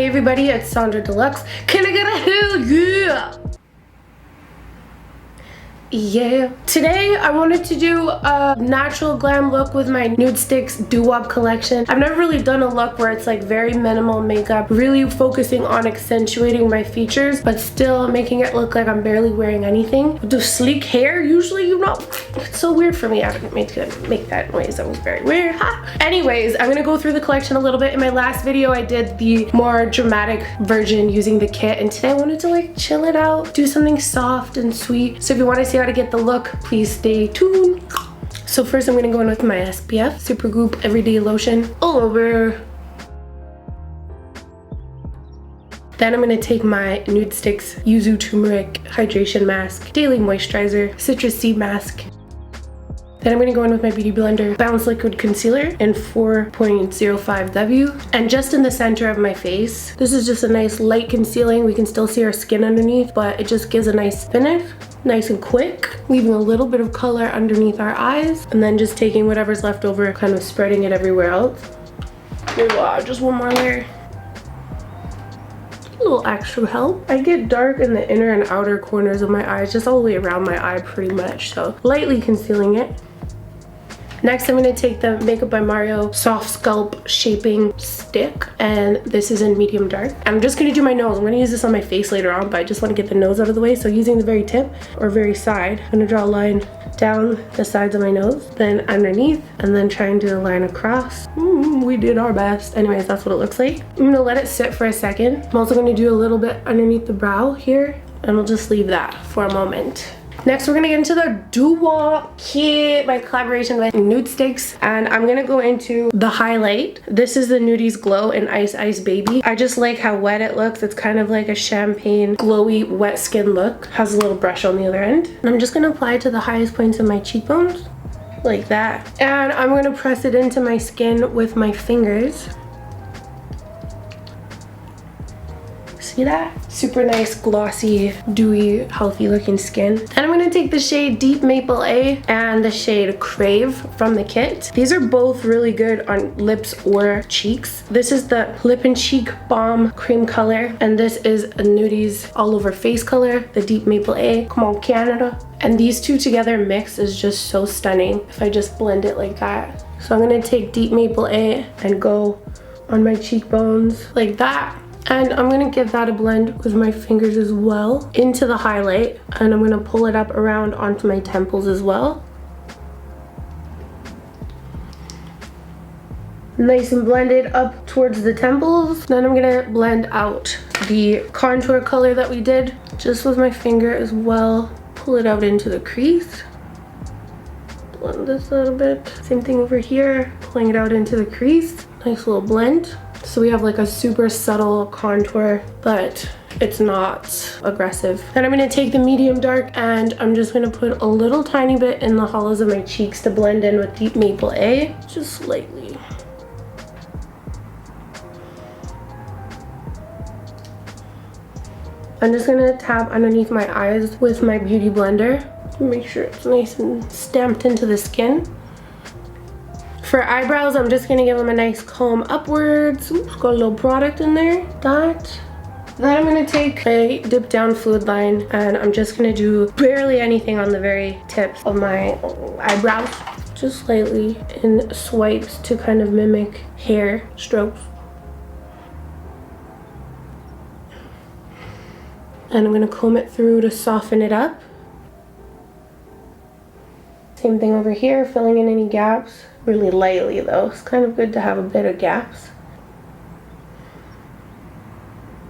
Hey everybody, it's Sonjdradeluxe. Can I get a hell yeah? Yeah. Today I wanted to do a natural glam look with my Nudestix doo-wop collection. I've never really done a look where it's like very minimal makeup, really focusing on accentuating my features, but still making it look like I'm barely wearing anything. With the sleek hair, usually, you know, it's so weird for me. I didn't make that noise. That was very weird. Ha. Anyways, I'm gonna go through the collection a little bit. In my last video, I did the more dramatic version using the kit, and today I wanted to like chill it out, do something soft and sweet. So if you want to see how to get the look, please stay tuned. So first I'm gonna go in with my SPF Supergoop Everyday Lotion all over. Then I'm gonna take my Nudestix Yuzu Turmeric Hydration Mask, Daily Moisturizer, Citrus Seed Mask. Then I'm gonna go in with my Beauty Blender Bounce Liquid Concealer in 4.05W. And just in the center of my face, this is just a nice light concealing. We can still see our skin underneath, but it just gives a nice finish. Nice and quick, leaving a little bit of color underneath our eyes, and then just taking whatever's left over, kind of spreading it everywhere else. Wow, just one more layer. A little extra help. I get dark in the inner and outer corners of my eyes, just all the way around my eye pretty much, so lightly concealing it. Next, I'm gonna take the Makeup by Mario Soft Sculpt Shaping Stick, and this is in medium dark. I'm just gonna do my nose. I'm gonna use this on my face later on, but I just wanna get the nose out of the way. So using the very tip or very side, I'm gonna draw a line down the sides of my nose, then underneath, and then try and do a line across. We did our best. Anyways, that's what it looks like. I'm gonna let it sit for a second. I'm also gonna do a little bit underneath the brow here, and we'll just leave that for a moment. Next, we're gonna get into the doo-wop kit by collaboration with Nudestix, and I'm gonna go into the highlight. This is the Nudies Glow in Ice Ice Baby. I just like how wet it looks. It's kind of like a champagne glowy wet skin look. Has a little brush on the other end. And I'm just gonna apply it to the highest points of my cheekbones, like that. And I'm gonna press it into my skin with my fingers. See that? Super nice, glossy, dewy, healthy looking skin. Then I'm gonna take the shade Deep Maple A and the shade Crave from the kit. These are both really good on lips or cheeks. This is the Lip and Cheek Balm Cream color, and this is a Nudies All Over Face color, the Deep Maple A. Come on, Canada. And these two together mixed is just so stunning if I just blend it like that. So I'm gonna take Deep Maple A and go on my cheekbones like that. And I'm gonna give that a blend with my fingers as well into the highlight, and I'm gonna pull it up around onto my temples as well. Nice and blended up towards the temples. Then I'm gonna blend out the contour color that we did just with my finger as well. Pull it out into the crease. Blend this a little bit. Same thing over here, pulling it out into the crease. Nice little blend. So we have like a super subtle contour, but it's not aggressive. Then I'm gonna take the medium dark, and I'm just gonna put a little tiny bit in the hollows of my cheeks to blend in with Deep Maple A, just slightly. I'm just gonna tap underneath my eyes with my Beauty Blender. Make sure it's nice and stamped into the skin. For eyebrows, I'm just gonna give them a nice comb upwards. Oops, got a little product in there. That. Then I'm gonna take a dip down fluid line, and I'm just gonna do barely anything on the very tips of my eyebrows. Just slightly in swipes to kind of mimic hair strokes. And I'm gonna comb it through to soften it up. Same thing over here, filling in any gaps. Really lightly though, it's kind of good to have a bit of gaps.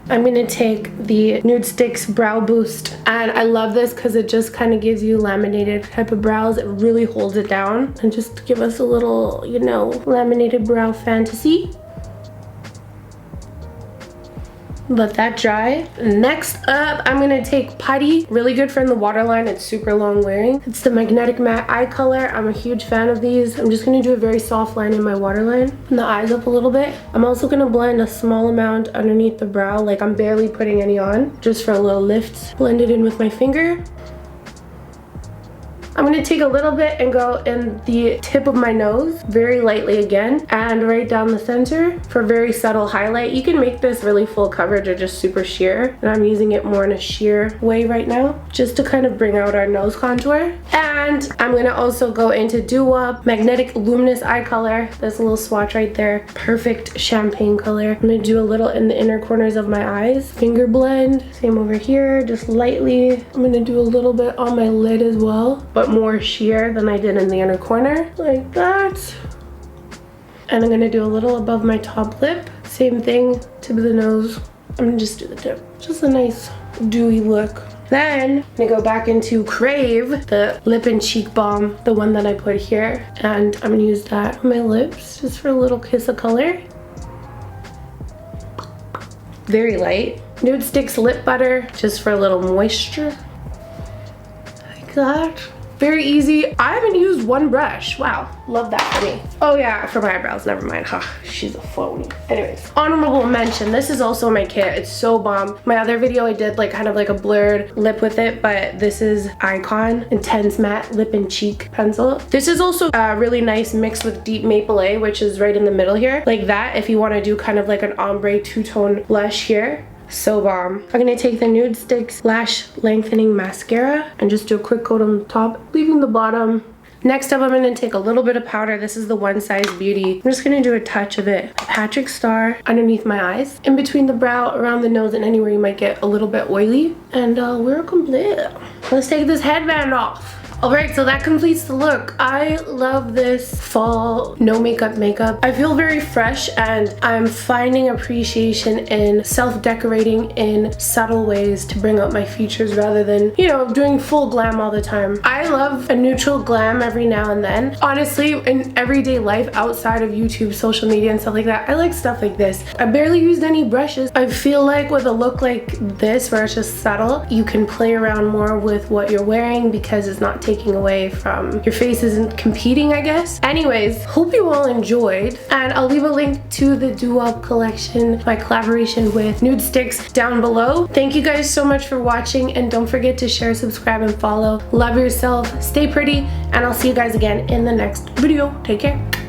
I'm gonna take the Nudestix Brow Boost, and I love this because it just kind of gives you laminated type of brows. It really holds it down and just give us a little, you know, laminated brow fantasy. Let that dry. Next up, I'm gonna take Putty. Really good for in the waterline. It's super long wearing. It's the Magnetic Matte Eye Color. I'm a huge fan of these. I'm just gonna do a very soft line in my waterline. And the eyes up a little bit. I'm also gonna blend a small amount underneath the brow. Like I'm barely putting any on, just for a little lift. Blend it in with my finger. I'm gonna take a little bit and go in the tip of my nose, very lightly again, and right down the center for very subtle highlight. You can make this really full coverage or just super sheer, and I'm using it more in a sheer way right now, just to kind of bring out our nose contour. And I'm gonna also go into Doo-Wop Magnetic Luminous Eye Color. There's a little swatch right there, perfect champagne color. I'm gonna do a little in the inner corners of my eyes, finger blend, same over here, just lightly. I'm gonna do a little bit on my lid as well, but more sheer than I did in the inner corner, like that. And I'm gonna do a little above my top lip, same thing, tip of the nose. I'm gonna just do the tip, just a nice dewy look. Then I'm gonna go back into Crave, the lip and cheek balm, the one that I put here, and I'm gonna use that on my lips just for a little kiss of color. Very light. Nudestix lip butter just for a little moisture, like that. Very easy. I haven't used one brush. Wow, love that for me. Oh yeah, for my eyebrows, never mind. Huh, she's a phony. Anyways, honorable mention, this is also my kit. It's so bomb. My other video I did like kind of like a blurred lip with it, but this is Icon Intense Matte Lip and Cheek Pencil. This is also really nice mixed with Deep Maple A, which is right in the middle here. Like that, if you want to do kind of like an ombre two-tone blush here. So bomb. I'm gonna take the Nudestix Lash Lengthening Mascara and just do a quick coat on the top, leaving the bottom. Next up, I'm gonna take a little bit of powder. This is the One Size Beauty. I'm just gonna do a touch of it. Patrick Star underneath my eyes, in between the brow, around the nose, and anywhere you might get a little bit oily. And we're complete. Let's take this headband off. Alright, so that completes the look. I love this fall no makeup. I feel very fresh, and I'm finding appreciation in self-decorating in subtle ways to bring out my features rather than, you know, doing full glam all the time. I love a neutral glam every now and then. Honestly, in everyday life outside of YouTube, social media, and stuff like that, I like stuff like this. I barely used any brushes. I feel like with a look like this, where it's just subtle, you can play around more with what you're wearing because it's not taking away from your face, isn't competing, I guess. Anyways, hope you all enjoyed, and I'll leave a link to the Doo-Wop collection, my collaboration with Nudestix, down below. Thank you guys so much for watching, and don't forget to share, subscribe, and follow. Love yourself, stay pretty, and I'll see you guys again in the next video. Take care.